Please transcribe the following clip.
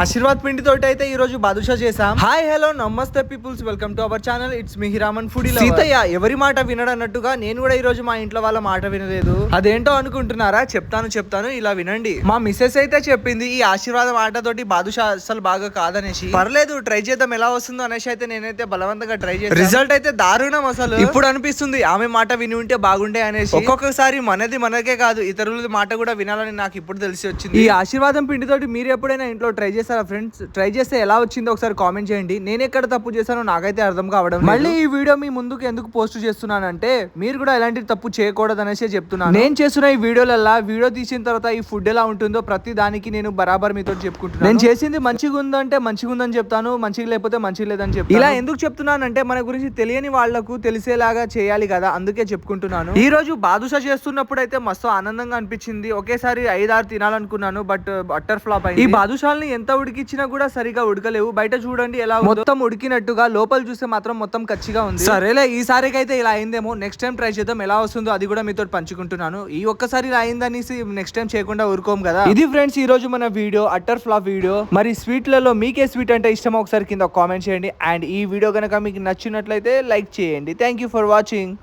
ఆశీర్వాద్ పిండి తోటి అయితే ఈ రోజు బాదుషా చేసాం. Hi hello namaste peoples, welcome to our channel. It's me Hiraman foodie lover. Seethayya ఎవరి మాట వినడన్నట్టుగా నేను కూడా ఈ రోజు మా ఇంట్లో వాళ్ళ మాట వినలేదు. అదేంటో అనుకుంటున్నారా? చెప్తాను ఇలా వినండి. మా మిస్సెస్ అయితే చెప్పింది ఈ ఆశీర్వాదం ఆటతోటి బాదుషా అసలు బాగా కాదనేసి. పర్లేదు ట్రై చేద్దాం ఎలా వస్తుందో అనేసి అయితే నేనైతే బలవంతంగా ట్రై చేశాను. రిజల్ట్ అయితే దారుణం. అసలు ఇప్పుడు అనిపిస్తుంది ఆమె మాట విని ఉంటే బాగుండే అనేసి. ఒక్కొక్కసారి మనకే కాదు ఇతరుల మాట కూడా వినాలని నాకు ఇప్పుడు తెలిసి వచ్చింది. ఈ ఆశీర్వాదం పిండితోటి మీరు ఎప్పుడైనా ఇంట్లో ట్రై చేస్తారా ఫ్రెండ్స్? ట్రై చేస్తే ఎలా వచ్చిందో ఒకసారి కామెంట్ చేయండి. నేను ఎక్కడ తప్పు చేశానో నాకైతే అర్థం కావడం. మళ్ళీ ఈ వీడియో మీ ముందుకు ఎందుకు పోస్ట్ చేస్తున్నానంటే మీరు కూడా ఎలాంటి తప్పు చేయకూడదు అనేసి చెప్తున్నాను. నేను చేస్తున్న ఈ వీడియోలల్లా వీడియో తీసిన తర్వాత ఈ ఫుడ్ ఎలా ఉంటుందో ప్రతి దానికి నేను బరాబర్ మీతో చెప్పుకుంటున్నాను. నేను చేసింది మంచిగా ఉందంటే మంచిగా ఉందని చెప్తాను, మంచిగా లేకపోతే మంచిగా లేదని చెప్తాను. ఇలా ఎందుకు చెప్తున్నానంటే మన గురించి తెలియని వాళ్లకు తెలిసేలాగా చేయాలి కదా, అందుకే చెప్పుకుంటున్నాను. ఈ రోజు బాదుషా చేస్తున్నప్పుడు అయితే మస్తు ఆనందంగా అనిపించింది. ఒకేసారి 5-6 తినాలనుకున్నాను, బట్ అట్టర్ ఫ్లాప్ అయింది. ఈ బాదుషాల్ని ఎంత ఉడికిచ్చినా కూడా సరిగా ఉడకలేవు. బయట చూడండి ఎలా మొత్తం ఉడికినట్టుగా, లోపల చూస్తే మాత్రం మొత్తం కచ్చిగా ఉంది. సరేలే ఈసారికి అయితే ఇలా అయిందేమో, నెక్స్ట్ టైం ట్రై చేద్దాం ఎలా వస్తుందో అది కూడా మీతో పంచుకుంటున్నాను. ఈ ఒక్కసారి ఇలా అయిందనేసి నెక్స్ట్ టైం చేయకుండా ఊరుకోం కదా. ఇది ఫ్రెండ్స్ ఈ రోజు మన వీడియో, అట్టర్ ఫ్లాప్ వీడియో. మరి స్వీట్లలో మీకే స్వీట్ అంటే ఇష్టమో ఒకసారి కింద కామెంట్ చేయండి. అండ్ ఈ వీడియో కనుక మీకు నచ్చినట్లయితే లైక్ చేయండి. Thank you for watching.